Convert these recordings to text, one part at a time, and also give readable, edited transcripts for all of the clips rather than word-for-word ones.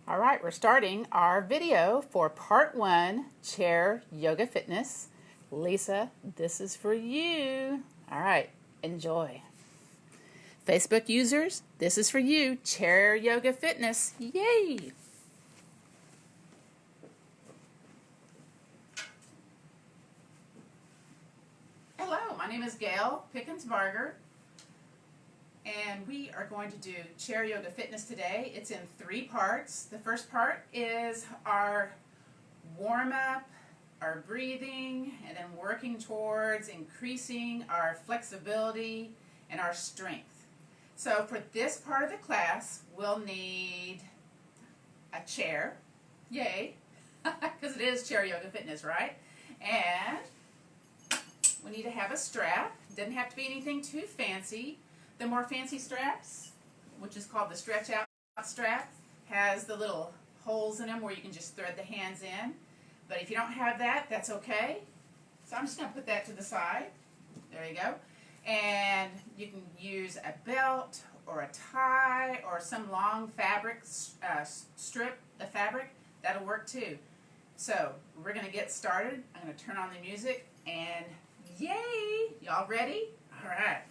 All right, we're starting our video for part 1, Chair Yoga Fitness. Lisa, this is for you. All right, enjoy. Facebook users, this is for you, Chair Yoga Fitness. Yay! Hello, my name is Gail Pickens Barger, and we are going to do Chair Yoga Fitness today. It's in 3 parts. The first part is our warm-up, our breathing, and then working towards increasing our flexibility and our strength. So for this part of the class, we'll need a chair. Yay! Because it is Chair Yoga Fitness, right? And we need to have a strap. Doesn't have to be anything too fancy. The more fancy straps, which is called the stretch out strap, has the little holes in them where you can just thread the hands in. But if you don't have that, that's okay. So I'm just going to put that to the side. There you go. And you can use a belt or a tie or some long fabric strip of fabric. That'll work too. So we're going to get started. I'm going to turn on the music and yay! Y'all ready? All right.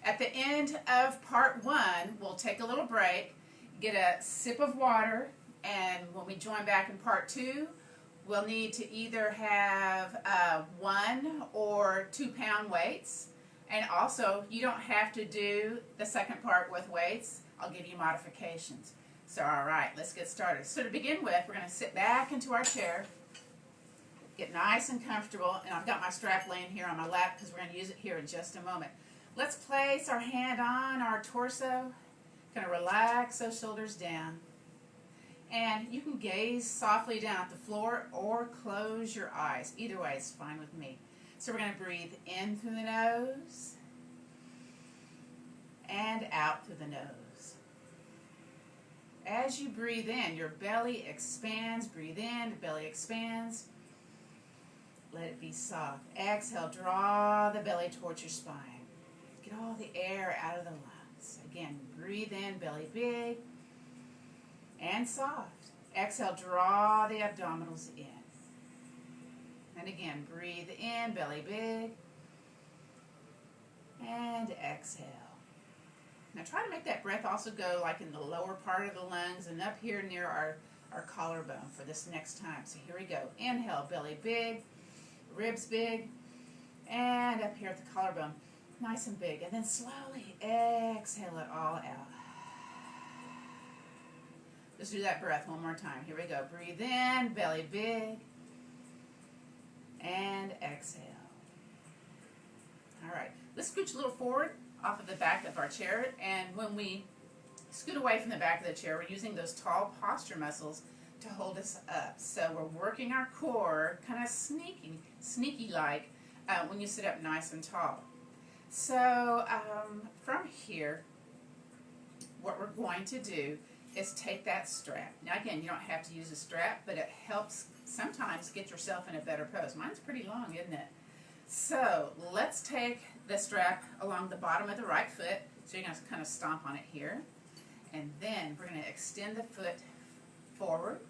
At the end of part 1, we'll take a little break, get a sip of water, and when we join back in part 2, we'll need to either have 1 or 2 pound weights. And also, you don't have to do the second part with weights. I'll give you modifications. So, all right, let's get started. So to begin with, we're going to sit back into our chair, get nice and comfortable, and I've got my strap laying here on my lap because we're going to use it here in just a moment. Let's place our hand on our torso, kind of relax those shoulders down. And you can gaze softly down at the floor or close your eyes. Either way is fine with me. So we're going to breathe in through the nose and out through the nose. As you breathe in, your belly expands. Breathe in, the belly expands. Let it be soft. Exhale, draw the belly towards your spine. Get all the air out of the lungs. Again, breathe in, belly big and soft. Exhale, draw the abdominals in. And again, breathe in, belly big, and exhale. Now try to make that breath also go like in the lower part of the lungs and up here near our collarbone for this next time. So here we go. Inhale, belly big, ribs big, and up here at the collarbone. Nice and big. And then slowly exhale it all out. Let's do that breath one more time. Here we go. Breathe in, belly big, and exhale. All right. Let's scooch a little forward off of the back of our chair. And when we scoot away from the back of the chair, we're using those tall posture muscles to hold us up. So we're working our core kind of sneaky-like when you sit up nice and tall. So from here, what we're going to do is take that strap. Now again, you don't have to use a strap, but it helps sometimes get yourself in a better pose. Mine's pretty long, isn't it? So let's take the strap along the bottom of the right foot. So you're going to kind of stomp on it here. And then we're going to extend the foot forward.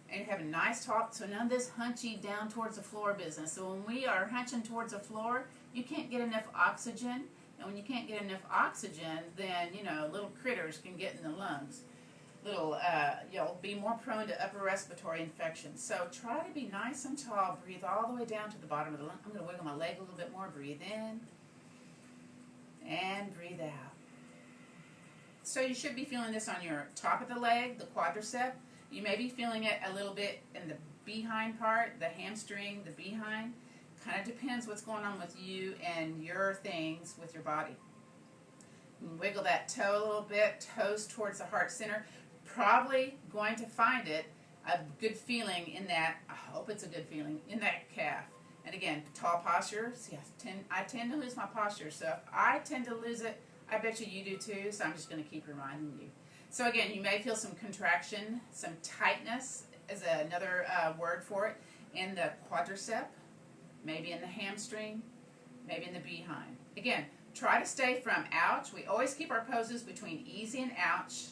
And you have a nice top, so none of this hunchy down towards the floor business. So when we are hunching towards the floor, you can't get enough oxygen. And when you can't get enough oxygen, then, you know, little critters can get in the lungs. You'll be more prone to upper respiratory infections. So try to be nice and tall. Breathe all the way down to the bottom of the lung. I'm going to wiggle my leg a little bit more. Breathe in and breathe out. So you should be feeling this on your top of the leg, the quadricep. You may be feeling it a little bit in the behind part, the hamstring, the behind. Kind of depends what's going on with you and your things with your body. Wiggle that toe a little bit, toes towards the heart center. Probably going to find it a good feeling in that, I hope it's a good feeling, in that calf. And again, tall posture. See, I tend to lose my posture. So if I tend to lose it, I bet you do too. So I'm just going to keep reminding you. So again, you may feel some contraction, some tightness is another word for it in the quadricep. maybe in the hamstring, maybe in the behind. Again, try to stay from ouch. We always keep our poses between easy and ouch.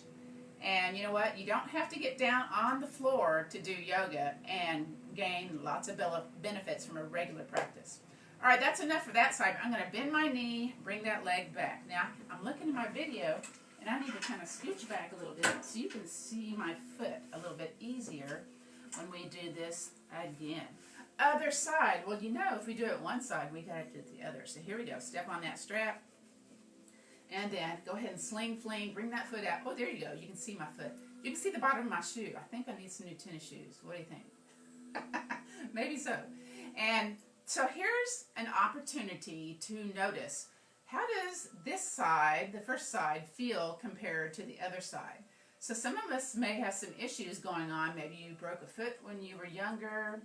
And you know what? You don't have to get down on the floor to do yoga and gain lots of benefits from a regular practice. All right, that's enough for that side. I'm going to bend my knee, bring that leg back. Now, I'm looking at my video, and I need to kind of scooch back a little bit so you can see my foot a little bit easier when we do this again. Other side. Well, you know, if we do it one side, we got to do it the other. So here we go. Step on that strap. And then go ahead and sling, fling, bring that foot out. Oh, there you go. You can see my foot. You can see the bottom of my shoe. I think I need some new tennis shoes. What do you think? Maybe so. And so here's an opportunity to notice, how does this side, the first side, feel compared to the other side? So some of us may have some issues going on. Maybe you broke a foot when you were younger.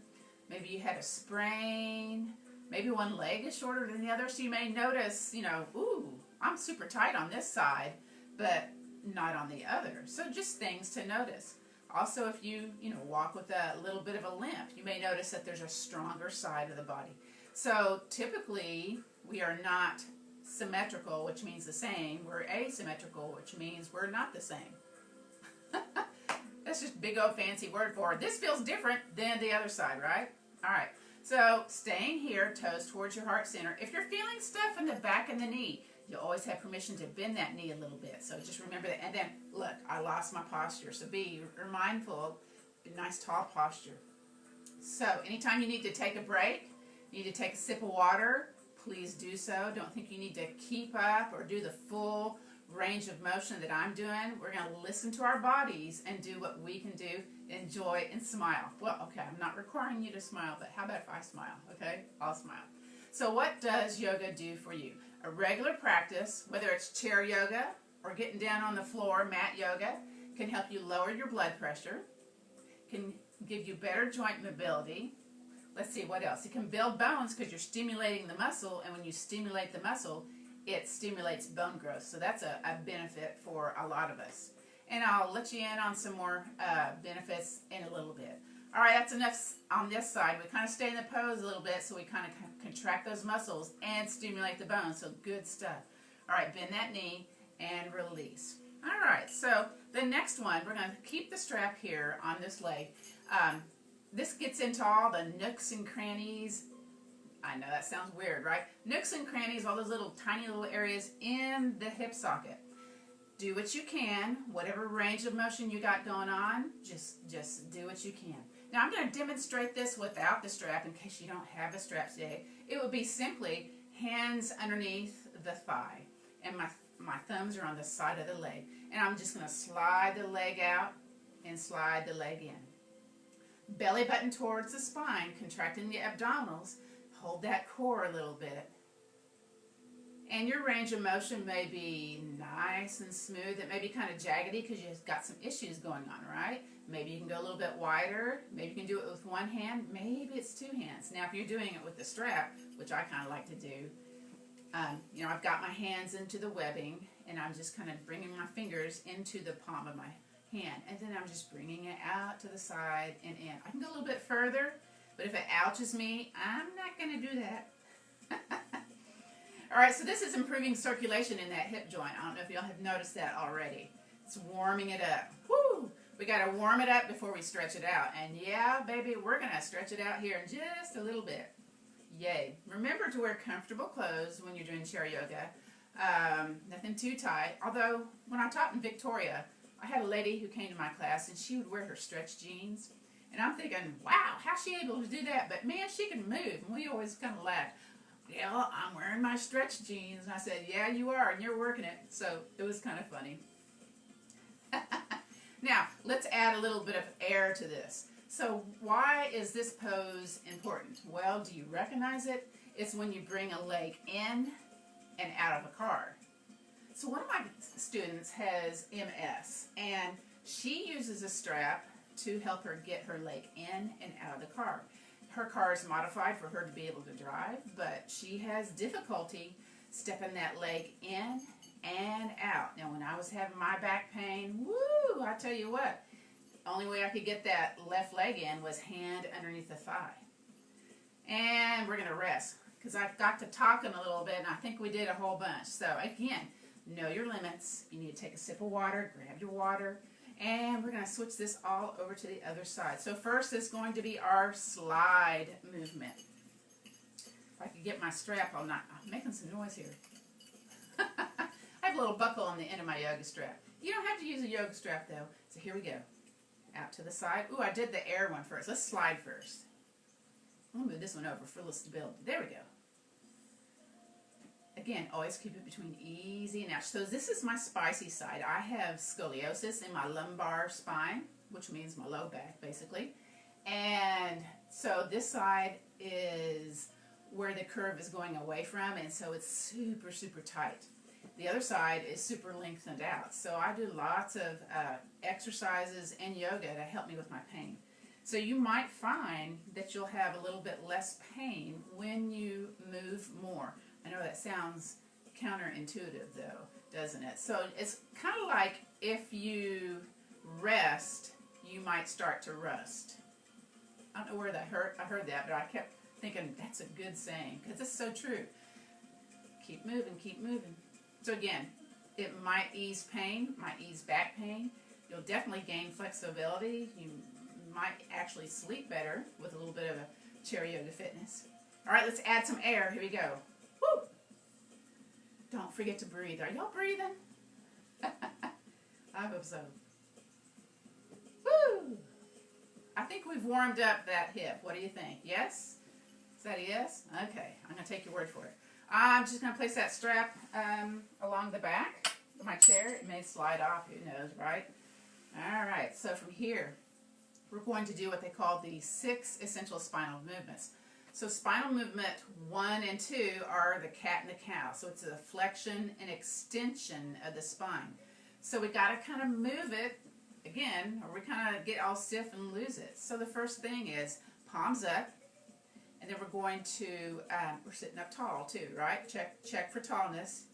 Maybe you had a sprain. Maybe one leg is shorter than the other. So you may notice, you know, ooh, I'm super tight on this side, but not on the other. So just things to notice. Also, if you walk with a little bit of a limp, you may notice that there's a stronger side of the body. So typically, we are not symmetrical, which means the same. We're asymmetrical, which means we're not the same. That's just a big old fancy word for it. This feels different than the other side, right? All right. So staying here, toes towards your heart center. If you're feeling stuff in the back of the knee, you always have permission to bend that knee a little bit. So just remember that. And then, look, I lost my posture. So be mindful, a nice tall posture. So anytime you need to take a break, you need to take a sip of water, please do so. Don't think you need to keep up or do the full range of motion that I'm doing. We're going to listen to our bodies and do what we can do, enjoy, and smile. Well, okay, I'm not requiring you to smile, but how about if I smile, okay? I'll smile. So what does yoga do for you? A regular practice, whether it's chair yoga or getting down on the floor, mat yoga, can help you lower your blood pressure, can give you better joint mobility. Let's see, what else? It can build bones because you're stimulating the muscle, and when you stimulate the muscle, it stimulates bone growth. So that's a benefit for a lot of us. And I'll let you in on some more benefits in a little bit. All right, that's enough on this side. We kind of stay in the pose a little bit so we kind of contract those muscles and stimulate the bones. So good stuff. All right, bend that knee and release. All right, so the next one, we're going to keep the strap here on this leg. This gets into all the nooks and crannies. I know that sounds weird, right? Nooks and crannies, all those little tiny little areas in the hip socket. Do what you can, whatever range of motion you got going on, just do what you can. Now I'm going to demonstrate this without the strap in case you don't have a strap today. It would be simply hands underneath the thigh, and my thumbs are on the side of the leg. And I'm just going to slide the leg out and slide the leg in. Belly button towards the spine, contracting the abdominals. Hold that core a little bit. And your range of motion may be nice and smooth. It may be kind of jaggedy because you've got some issues going on, right? Maybe you can go a little bit wider. Maybe you can do it with one hand. Maybe it's two hands. Now, if you're doing it with the strap, which I kind of like to do, I've got my hands into the webbing, and I'm just kind of bringing my fingers into the palm of my hand. And then I'm just bringing it out to the side and in. I can go a little bit further, but if it ouches me, I'm not going to do that. All right, so this is improving circulation in that hip joint. I don't know if y'all have noticed that already. It's warming it up. Woo! We got to warm it up before we stretch it out. And yeah, baby, we're going to stretch it out here in just a little bit. Yay. Remember to wear comfortable clothes when you're doing chair yoga. Nothing too tight. Although, when I taught in Victoria, I had a lady who came to my class, and she would wear her stretch jeans. And I'm thinking, wow, how's she able to do that? But man, she can move. And we always kind of laughed. Yeah, I'm wearing my stretch jeans. And I said, yeah, you are, and you're working it. So it was kind of funny. Now, let's add a little bit of air to this. So why is this pose important? Well, do you recognize it? It's when you bring a leg in and out of a car. So one of my students has MS, and she uses a strap to help her get her leg in and out of the car. Her car is modified for her to be able to drive, but she has difficulty stepping that leg in and out. Now, when I was having my back pain, woo, I tell you what, only way I could get that left leg in was hand underneath the thigh. And we're going to rest because I got to talking a little bit and I think we did a whole bunch. So again, know your limits. You need to take a sip of water, grab your water, and we're going to switch this all over to the other side. So first is going to be our slide movement. If I could get my strap, I'm making some noise here. I have a little buckle on the end of my yoga strap. You don't have to use a yoga strap though. So here we go. Out to the side. Ooh, I did the air one first. Let's slide first. I'll move this one over for a little stability. There we go. Again, always keep it between easy and out. So this is my spicy side. I have scoliosis in my lumbar spine, which means my low back, basically. And so this side is where the curve is going away from, and so it's super, super tight. The other side is super lengthened out. So I do lots of exercises and yoga to help me with my pain. So you might find that you'll have a little bit less pain when you move more. I know that sounds counterintuitive though, doesn't it? So it's kind of like if you rest, you might start to rust. I don't know where I heard that, but I kept thinking that's a good saying because it's so true. Keep moving, keep moving. So again, it might ease pain, might ease back pain. You'll definitely gain flexibility. You might actually sleep better with a little bit of a chairyogafitness. All right, let's add some air. Here we go. Woo! Don't forget to breathe. Are y'all breathing? I hope so. Woo! I think we've warmed up that hip. What do you think? Yes? Is that a yes? Okay, I'm going to take your word for it. I'm just going to place that strap along the back of my chair. It may slide off, who knows, right? All right, so from here, we're going to do what they call the 6 essential spinal movements. So spinal movement 1 and 2 are the cat and the cow. So it's a flexion and extension of the spine. So we got to kind of move it again, or we kind of get all stiff and lose it. So the first thing is palms up. And then we're going to, we're sitting up tall too, right? Check for tallness.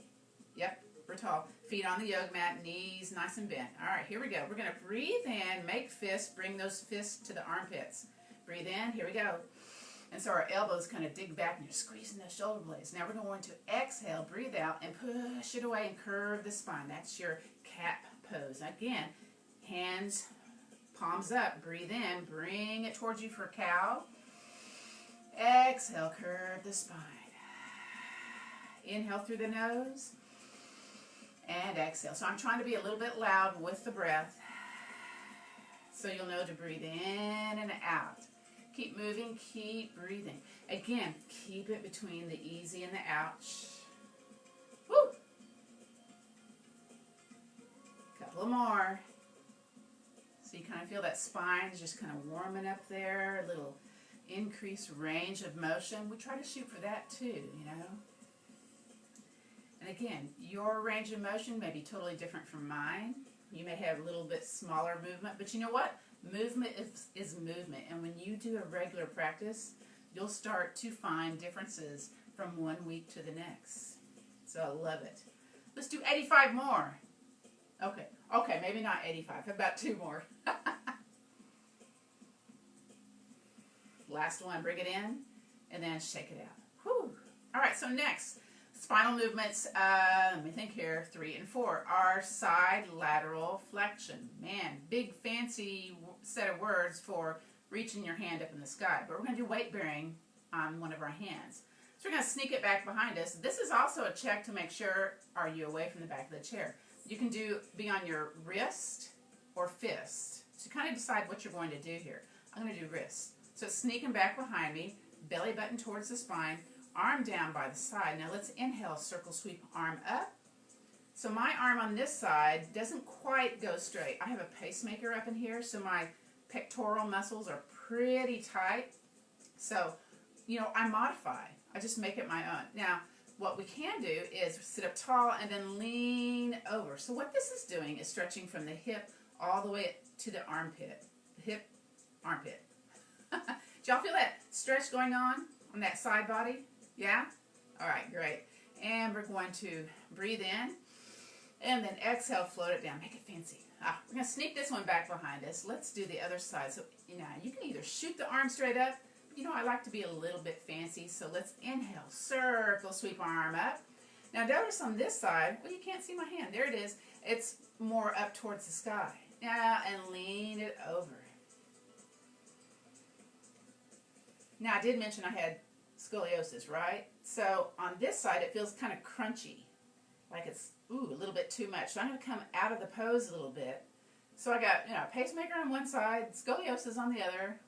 Yep, we're tall. Feet on the yoga mat, knees nice and bent. All right, here we go. We're going to breathe in, make fists, bring those fists to the armpits. Breathe in, here we go. And so our elbows kind of dig back and you're squeezing the shoulder blades. Now we're going to exhale, breathe out, and push it away and curve the spine. That's your cat pose. Again, hands, palms up, breathe in, bring it towards you for cow. Exhale, curve the spine. Inhale through the nose and exhale. So I'm trying to be a little bit loud with the breath so you'll know to breathe in and out. Keep moving, keep breathing. Again, keep it between the easy and the ouch. Woo! Couple of more. So you kind of feel that spine is just kind of warming up there, a little increased range of motion. We try to shoot for that too, you know. And again, your range of motion may be totally different from mine. You may have a little bit smaller movement, but you know what? Movement is movement. And when you do a regular practice, you'll start to find differences from one week to the next. So I love it. Let's do 85 more. Okay, maybe not 85, about 2 more. Last one, bring it in, and then shake it out. Whew. All right, so next, spinal movements, let me think here, 3 and 4, are side lateral flexion. Man, big fancy set of words for reaching your hand up in the sky. But we're going to do weight bearing on one of our hands. So we're going to sneak it back behind us. This is also a check to make sure, are you away from the back of the chair? You can be on your wrist or fist. So kind of decide what you're going to do here. I'm going to do wrist. So sneaking back behind me, belly button towards the spine, arm down by the side. Now let's inhale, circle sweep, arm up. So my arm on this side doesn't quite go straight. I have a pacemaker up in here, so my pectoral muscles are pretty tight. So, you know, I modify. I just make it my own. Now, what we can do is sit up tall and then lean over. So what this is doing is stretching from the hip all the way to the armpit. The hip, armpit. Do y'all feel that stretch going on that side body? Yeah? All right, great. And we're going to breathe in and then exhale, float it down. Make it fancy. We're going to sneak this one back behind us. Let's do the other side. So, you know, you can either shoot the arm straight up, you know, I like to be a little bit fancy, so let's inhale, circle, sweep arm up. Now notice on this side, well, you can't see my hand, there it is. It's more up towards the sky. Now, and lean it over. Now, I did mention I had scoliosis, right? So on this side, it feels kind of crunchy, like it's, ooh, a little bit too much. So I'm going to come out of the pose a little bit. So I got, you know, a pacemaker on one side, scoliosis on the other.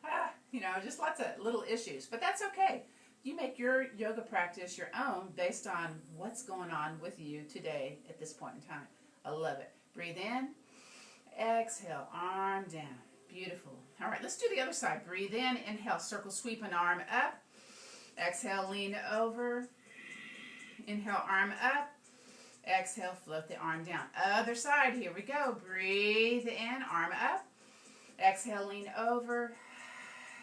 You know, just lots of little issues. But that's okay. You make your yoga practice your own based on what's going on with you today at this point in time. I love it. Breathe in. Exhale. Arm down. Beautiful. All right, let's do the other side. Breathe in. Inhale. Circle, sweep an arm up. Exhale. Lean over. Inhale. Arm up. Exhale. Float the arm down. Other side. Here we go. Breathe in. Arm up. Exhale. Lean over.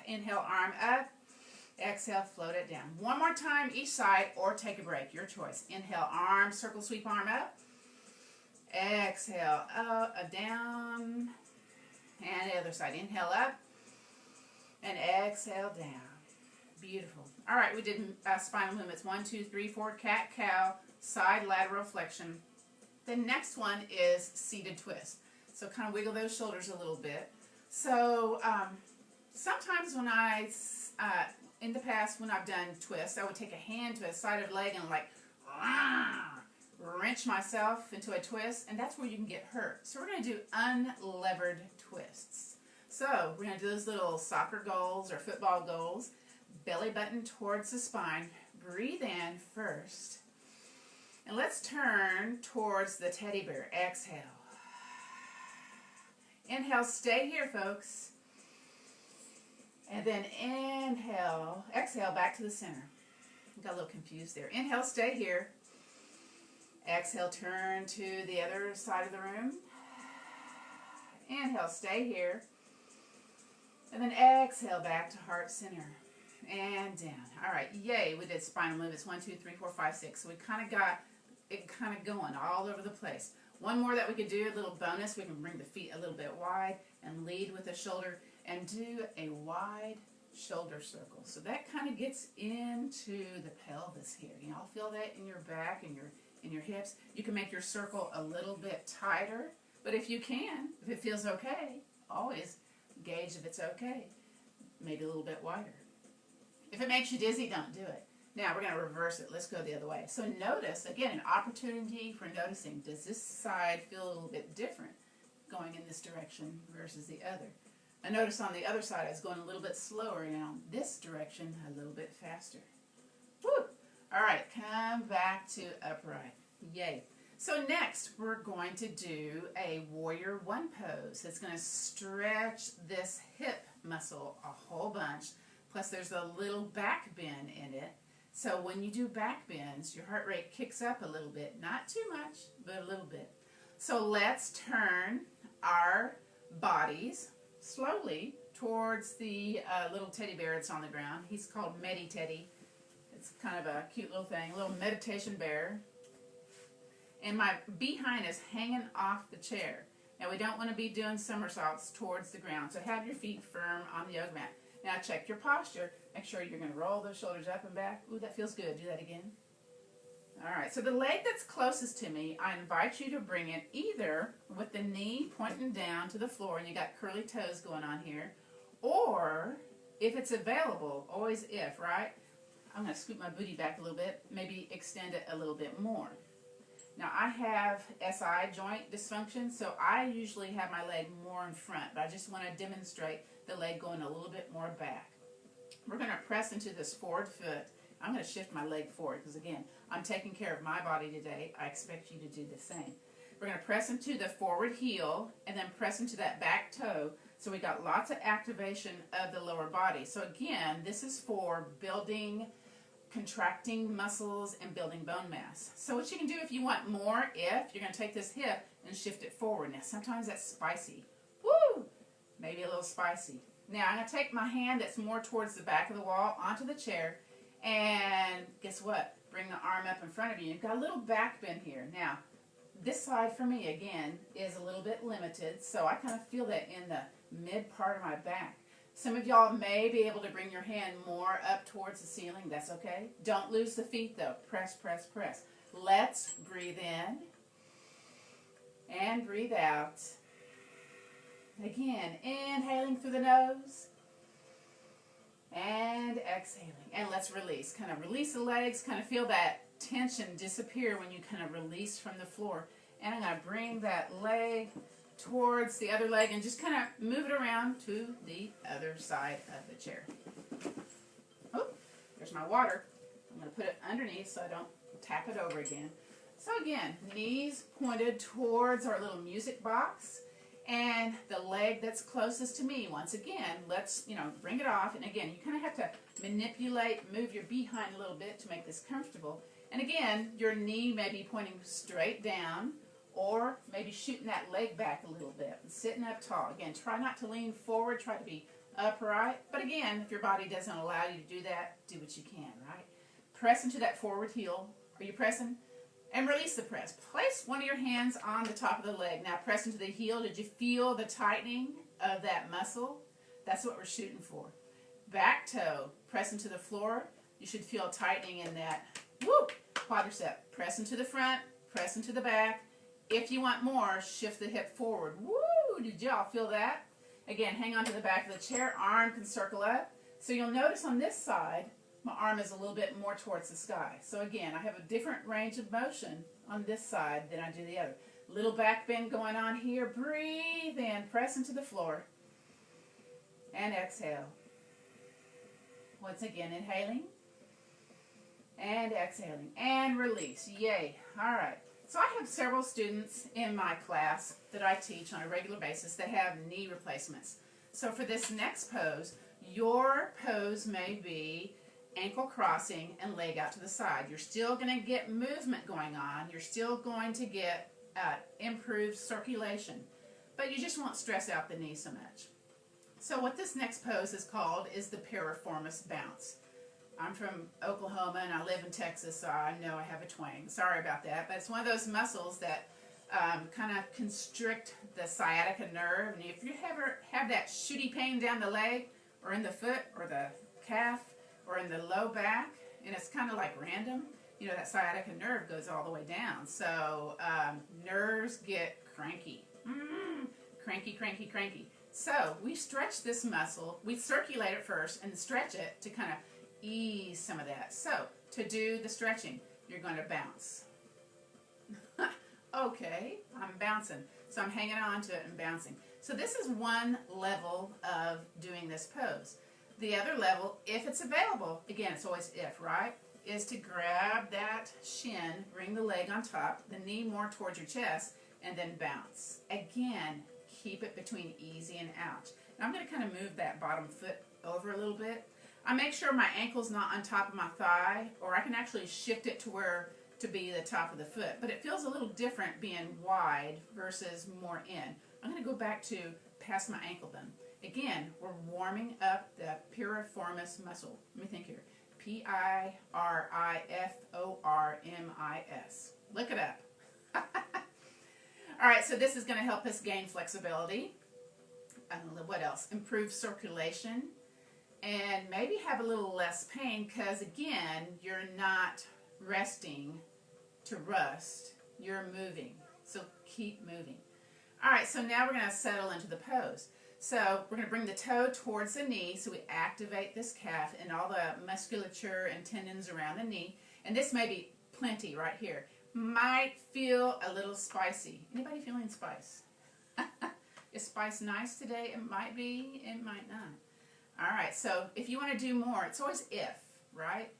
Inhale. Arm up. Exhale, float it down. One more time each side or take a break, your choice. Inhale, arm, circle, sweep arm up. Exhale, up, down. And the other side. Inhale up and exhale down. Beautiful. All right, we did spinal movements. 1, 2, 3, 4, cat, cow, side lateral flexion. The next one is seated twist. So kind of wiggle those shoulders a little bit. So sometimes when in the past, when I've done twists, I would take a hand to a side of the leg and like wrench myself into a twist, and that's where you can get hurt. So we're going to do unlevered twists. So we're going to do those little soccer goals or football goals. Belly button towards the spine. Breathe in first. And let's turn towards the teddy bear. Exhale. Inhale, stay here, folks. And then inhale, exhale, back to the center. Got a little confused there. Inhale, stay here. Exhale, turn to the other side of the room. Inhale, stay here. And then exhale, back to heart center. And down. All right, yay, we did spinal movements. 1, 2, 3, 4, 5, 6. So we kind of got it kind of going all over the place. One more that we could do, a little bonus. We can bring the feet a little bit wide and lead with the shoulder. And do a wide shoulder circle. So that kind of gets into the pelvis here. You all feel that in your back and in your hips. You can make your circle a little bit tighter, but if you can, if it feels okay, always gauge if it's okay. Maybe a little bit wider. If it makes you dizzy, don't do it. Now we're going to reverse it. Let's go the other way. So notice, again, an opportunity for noticing. Does this side feel a little bit different going in this direction versus the other? I notice on the other side I was going a little bit slower, and on this direction a little bit faster. Woo! All right, come back to upright. Yay. So next we're going to do a warrior one pose. It's going to stretch this hip muscle a whole bunch. Plus there's a little back bend in it. So when you do back bends, your heart rate kicks up a little bit. Not too much, but a little bit. So let's turn our bodies slowly towards the little teddy bear that's on the ground. He's called Medi Teddy. It's kind of a cute little thing, a little meditation bear. And my behind is hanging off the chair. Now we don't want to be doing somersaults towards the ground, so have your feet firm on the yoga mat. Now check your posture. Make sure you're going to roll those shoulders up and back. Ooh, that feels good. Do that again. All right, so the leg that's closest to me, I invite you to bring it either with the knee pointing down to the floor, and you got curly toes going on here, or if it's available, always if, right? I'm going to scoot my booty back a little bit, maybe extend it a little bit more. Now, I have SI joint dysfunction, so I usually have my leg more in front, but I just want to demonstrate the leg going a little bit more back. We're going to press into this forward foot. I'm going to shift my leg forward because, again, I'm taking care of my body today. I expect you to do the same. We're going to press into the forward heel and then press into that back toe. So we got lots of activation of the lower body. So again, this is for building, contracting muscles and building bone mass. So what you can do if you want more, if you're going to take this hip and shift it forward. Now sometimes that's spicy. Woo! Maybe a little spicy. Now I'm going to take my hand that's more towards the back of the wall onto the chair. And guess what? Bring the arm up in front of you. You've got a little back bend here. Now, this side for me, again, is a little bit limited, so I kind of feel that in the mid part of my back. Some of y'all may be able to bring your hand more up towards the ceiling. That's okay. Don't lose the feet though. Press, press, press. Let's breathe in and breathe out. Again, inhaling through the nose and exhaling. And let's release. Kind of release the legs. Kind of feel that tension disappear when you kind of release from the floor. And I'm going to bring that leg towards the other leg and just kind of move it around to the other side of the chair. Oh, there's my water. I'm going to put it underneath so I don't tap it over again. So again, knees pointed towards our little music box and the leg that's closest to me. Once again, let's, bring it off. And again, you kind of have to manipulate, move your behind a little bit to make this comfortable. And again, your knee may be pointing straight down, or maybe shooting that leg back a little bit and sitting up tall. Again, try not to lean forward, try to be upright. But again, if your body doesn't allow you to do that, do what you can, right? Press into that forward heel. Are you pressing? And release the press. Place one of your hands on the top of the leg. Now press into the heel. Did you feel the tightening of that muscle? That's what we're shooting for. Back toe. Press into the floor. You should feel tightening in that quadricep. Press into the front. Press into the back. If you want more, shift the hip forward. Woo! Did y'all feel that? Again, hang on to the back of the chair. Arm can circle up. So you'll notice on this side, my arm is a little bit more towards the sky. So again, I have a different range of motion on this side than I do the other. Little back bend going on here. Breathe in. Press into the floor. And exhale. Once again, inhaling. And exhaling. And release. Yay. All right. So I have several students in my class that I teach on a regular basis that have knee replacements. So for this next pose, your pose may be ankle crossing and leg out to the side. You're still going to get movement going on. You're still going to get improved circulation, but you just won't stress out the knee so much. So what this next pose is called is the piriformis bounce. I'm from Oklahoma and I live in Texas, so I know I have a twang. Sorry about that, but it's one of those muscles that kind of constrict the sciatica nerve. And if you ever have that shooty pain down the leg or in the foot or the calf or in the low back, and it's kind of like random, that sciatica nerve goes all the way down. So nerves get cranky. Cranky, cranky, cranky. So we stretch this muscle. We circulate it first and stretch it to kind of ease some of that. So to do the stretching, you're going to bounce. Okay, I'm bouncing. So I'm hanging on to it and bouncing. So this is one level of doing this pose. The other level, if it's available, again, it's always if, right, is to grab that shin, bring the leg on top, the knee more towards your chest, and then bounce. Again, keep it between easy and ouch. Now I'm going to kind of move that bottom foot over a little bit. I make sure my ankle's not on top of my thigh, or I can actually shift it to be the top of the foot. But it feels a little different being wide versus more in. I'm going to go back to past my ankle bone. Again, we're warming up the piriformis muscle. Let me think here. Piriformis. Look it up. All right, so this is going to help us gain flexibility. What else? Improve circulation. And maybe have a little less pain because, again, you're not resting to rust. You're moving. So keep moving. All right, so now we're going to settle into the pose. So we're going to bring the toe towards the knee so we activate this calf and all the musculature and tendons around the knee. And this may be plenty right here. Might feel a little spicy. Anybody feeling spice? Is spice nice today? It might be, it might not. All right, so if you want to do more, it's always if, right?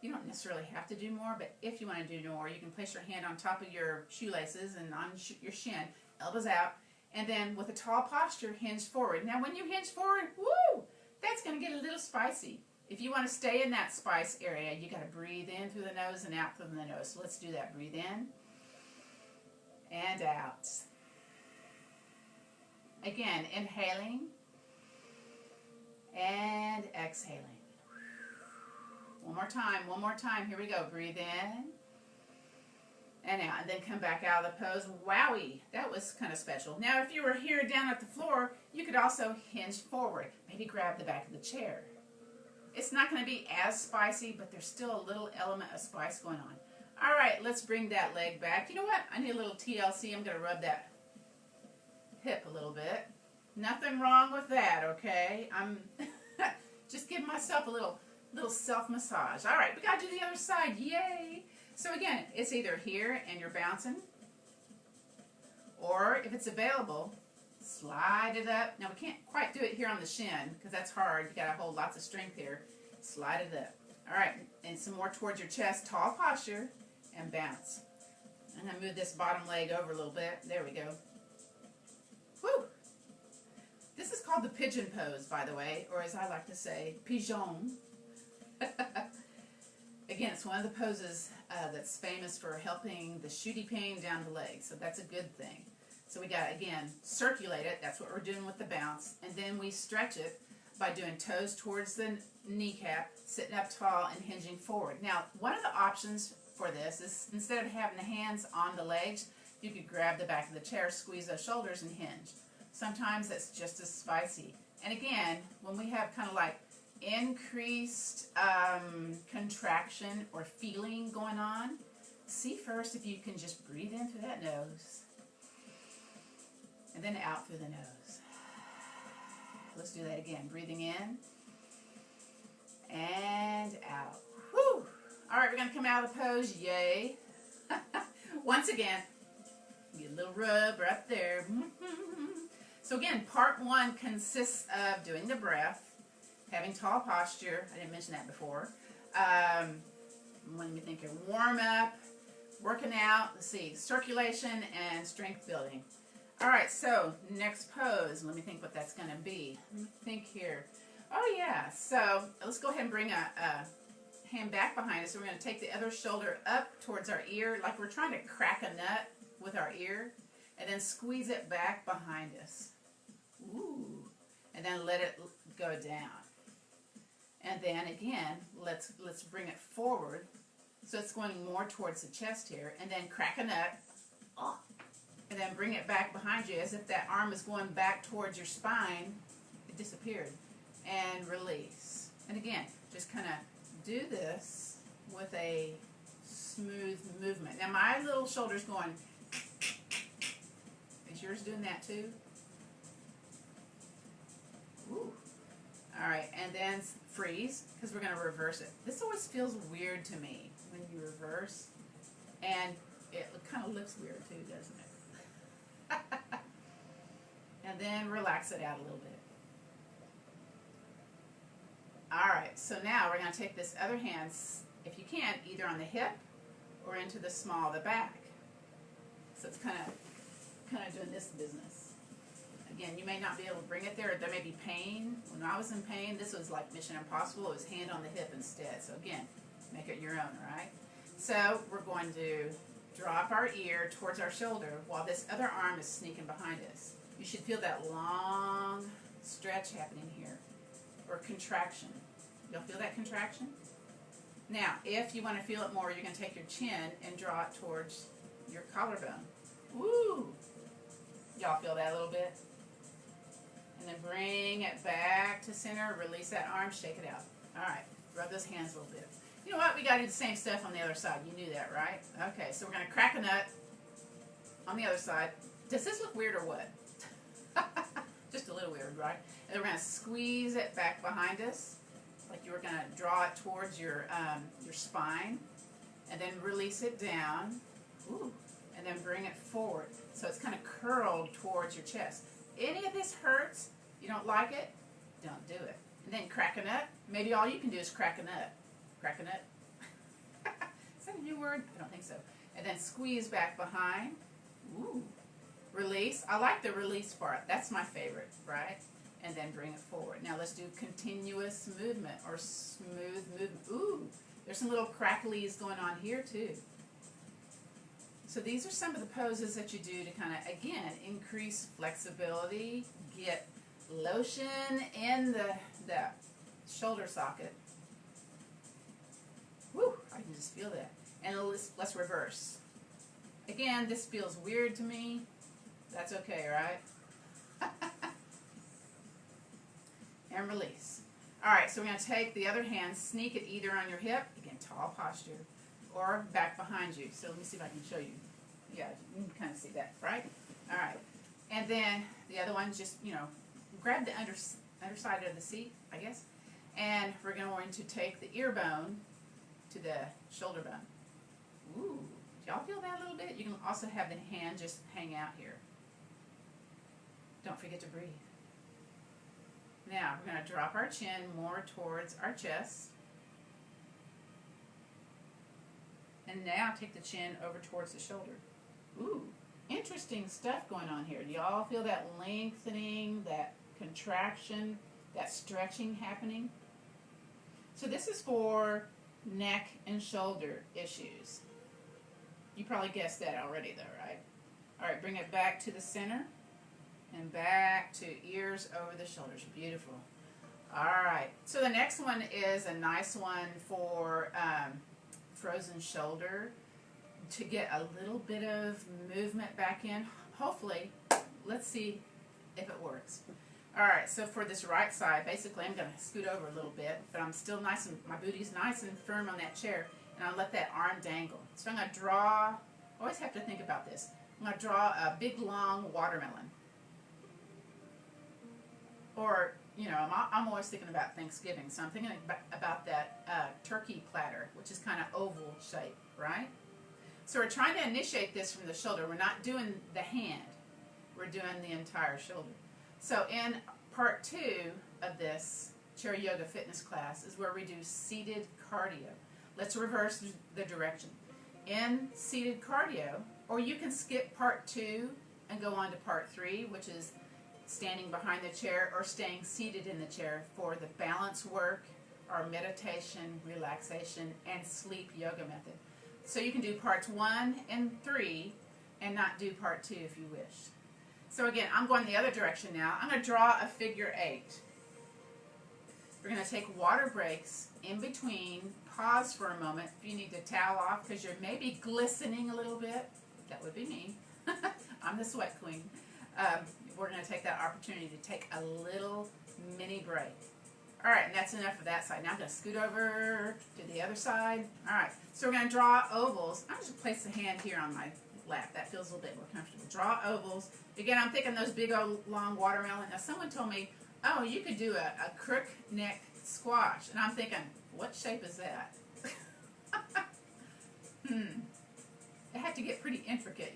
You don't necessarily have to do more, but if you want to do more, you can place your hand on top of your shoelaces and on your shin, elbows out, and then with a tall posture, hinge forward. Now, when you hinge forward, woo, that's going to get a little spicy. If you want to stay in that spice area, you got to breathe in through the nose and out through the nose. So let's do that. Breathe in and out. Again, inhaling and exhaling. One more time. Here we go. Breathe in and out, and then come back out of the pose. Wowie, that was kind of special. Now, if you were here down at the floor, you could also hinge forward. Maybe grab the back of the chair. It's not going to be as spicy, but there's still a little element of spice going on. All right, let's bring that leg back. You know what? I need a little TLC. I'm going to rub that hip a little bit. Nothing wrong with that, okay? I'm just giving myself a little self-massage. All right, we got to do the other side. Yay! So again, it's either here and you're bouncing, or if it's available, slide it up. Now, we can't quite do it here on the shin because that's hard. You got to hold lots of strength here. Slide it up. All right, and some more towards your chest. Tall posture and bounce. I'm going to move this bottom leg over a little bit. There we go. Woo! This is called the pigeon pose, by the way, or as I like to say, pigeon. Again, it's one of the poses that's famous for helping the shooty pain down the leg, so that's a good thing. So we got, again, circulate it. That's what we're doing with the bounce. And then we stretch it by doing toes towards the kneecap, sitting up tall, and hinging forward. Now, one of the options for this is instead of having the hands on the legs, you could grab the back of the chair, squeeze those shoulders, and hinge. Sometimes that's just as spicy. And again, when we have kind of like increased contraction or feeling going on, see first if you can just breathe in through that nose and then out through the nose. Let's do that again. Breathing in and out. Whew. All right, we're going to come out of the pose. Yay. Once again, get a little rub right there. So again, part one consists of doing the breath, having tall posture. I didn't mention that before. When you think you're warm up, working out, let's see, circulation and strength building. All right, so next pose. Let me think what that's going to be. Let me think here. Oh, yeah. So let's go ahead and bring a hand back behind us. So we're going to take the other shoulder up towards our ear, like we're trying to crack a nut with our ear, and then squeeze it back behind us. Ooh. And then let it go down. And then again, let's bring it forward. So it's going more towards the chest here. And then crack a nut. Oh. And then bring it back behind you as if that arm is going back towards your spine. It disappeared. And release. And again, just kind of do this with a smooth movement. Now my little shoulder's going. Is yours doing that too? Ooh. All right, and then freeze, because we're going to reverse it. This always feels weird to me when you reverse, and it kind of looks weird too, doesn't it? And then relax it out a little bit. All right, so now we're going to take this other hand, if you can, either on the hip or into the small of the back. So it's kind of doing this business. Again, you may not be able to bring it there. There may be pain. When I was in pain, this was like Mission Impossible. It was hand on the hip instead. So again, make it your own, all right? So we're going to drop our ear towards our shoulder while this other arm is sneaking behind us. You should feel that long stretch happening here, or contraction. You'll feel that contraction? Now, if you want to feel it more, you're going to take your chin and draw it towards your collarbone. Woo! Y'all feel that a little bit? And then bring it back to center, release that arm, shake it out. All right, rub those hands a little bit. You know what? We got to do the same stuff on the other side. You knew that, right? Okay, so we're going to crack a nut on the other side. Does this look weird or what? Just a little weird, right? And then we're going to squeeze it back behind us, like you were going to draw it towards your spine, and then release it down. Ooh. And then bring it forward. So it's kind of curled towards your chest. Any of this hurts, you don't like it, don't do it. And then crack a nut. Maybe all you can do is crack a nut. Crack a nut. Is that a new word? I don't think so. And then squeeze back behind. Ooh. Release. I like the release part. That's my favorite, right? And then bring it forward. Now let's do continuous movement or smooth movement. Ooh. There's some little cracklies going on here too. So these are some of the poses that you do to kind of, again, increase flexibility, get lotion in the shoulder socket. Woo, I can just feel that. And let's reverse. Again, this feels weird to me. That's okay, right? And release. All right, so we're going to take the other hand, sneak it either on your hip, again, tall posture, or back behind you. So let me see if I can show you. Yeah, you can kind of see that, right? All right. And then the other one, just, grab the underside of the seat, I guess. And we're going to take the ear bone to the shoulder bone. Ooh, do y'all feel that a little bit? You can also have the hand just hang out here. Don't forget to breathe. Now, we're going to drop our chin more towards our chest. And now take the chin over towards the shoulder. Ooh, interesting stuff going on here. Do y'all feel that lengthening, that contraction, that stretching happening? So this is for neck and shoulder issues. You probably guessed that already though, right? All right, bring it back to the center and back to ears over the shoulders. Beautiful. All right, so the next one is a nice one for frozen shoulder to get a little bit of movement back in. Hopefully, let's see if it works. All right, so for this right side, basically I'm going to scoot over a little bit, but I'm still nice and, my booty's nice and firm on that chair, and I'll let that arm dangle. So I'm going to draw, always have to think about this, I'm going to draw a big long watermelon. Or, I'm always thinking about Thanksgiving, so I'm thinking about that turkey platter, which is kind of oval shape, right? So we're trying to initiate this from the shoulder. We're not doing the hand. We're doing the entire shoulder. So in part 2 of this Chair Yoga Fitness class is where we do seated cardio. Let's reverse the direction. In seated cardio, or you can skip part 2 and go on to part 3, which is standing behind the chair or staying seated in the chair for the balance work, our meditation, relaxation, and sleep yoga method. So you can do parts 1 and 3 and not do part 2 if you wish. So again, I'm going the other direction now. I'm going to draw a figure 8. We're going to take water breaks in between. Pause for a moment if you need to towel off because you're maybe glistening a little bit. That would be me. I'm the sweat queen. We're going to take that opportunity to take a little mini break. All right, and that's enough of that side. Now I'm going to scoot over to the other side. All right, so we're going to draw ovals. I'm just going to place the hand here on my lap. That feels a little bit more comfortable. Draw ovals. Again, I'm thinking those big old long watermelon. Now someone told me, oh, you could do a crook neck squash. And I'm thinking, what shape is that? It had to get pretty intricate,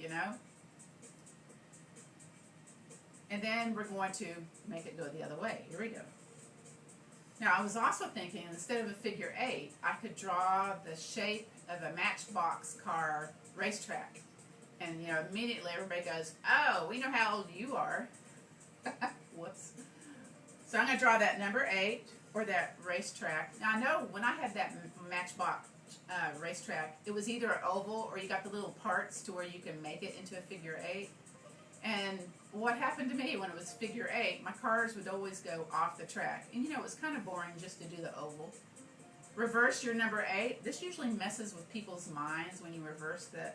And then we're going to make it go the other way. Here we go. Now, I was also thinking, instead of a figure 8, I could draw the shape of a Matchbox car racetrack. And, immediately everybody goes, oh, we know how old you are. Whoops. So I'm going to draw that number 8, or that racetrack. Now, I know when I had that Matchbox racetrack, it was either an oval or you got the little parts to where you can make it into a figure 8. And what happened to me when it was figure 8, my cars would always go off the track. And it was kind of boring just to do the oval. Reverse your number 8. This usually messes with people's minds when you reverse the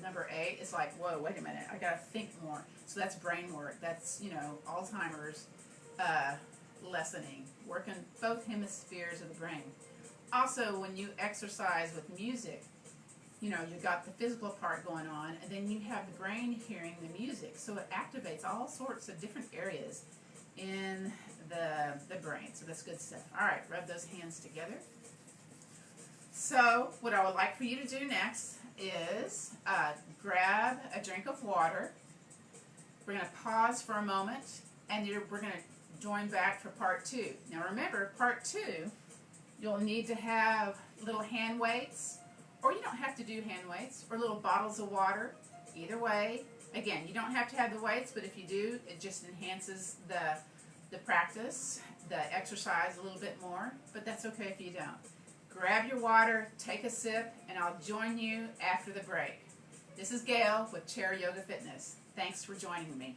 number 8. It's like, whoa, wait a minute, I got to think more. So that's brain work. That's, Alzheimer's lessening, working both hemispheres of the brain. Also, when you exercise with music, you've got the physical part going on, and then you have the brain hearing the music. So it activates all sorts of different areas in the brain. So that's good stuff. All right, rub those hands together. So what I would like for you to do next is grab a drink of water. We're going to pause for a moment, and we're going to join back for part 2. Now remember, part 2, you'll need to have little hand weights, or you don't have to do hand weights, or little bottles of water. Either way, again, you don't have to have the weights, but if you do, it just enhances the practice, the exercise a little bit more, but that's okay if you don't. Grab your water, take a sip, and I'll join you after the break. This is Gail with Chair Yoga Fitness. Thanks for joining me.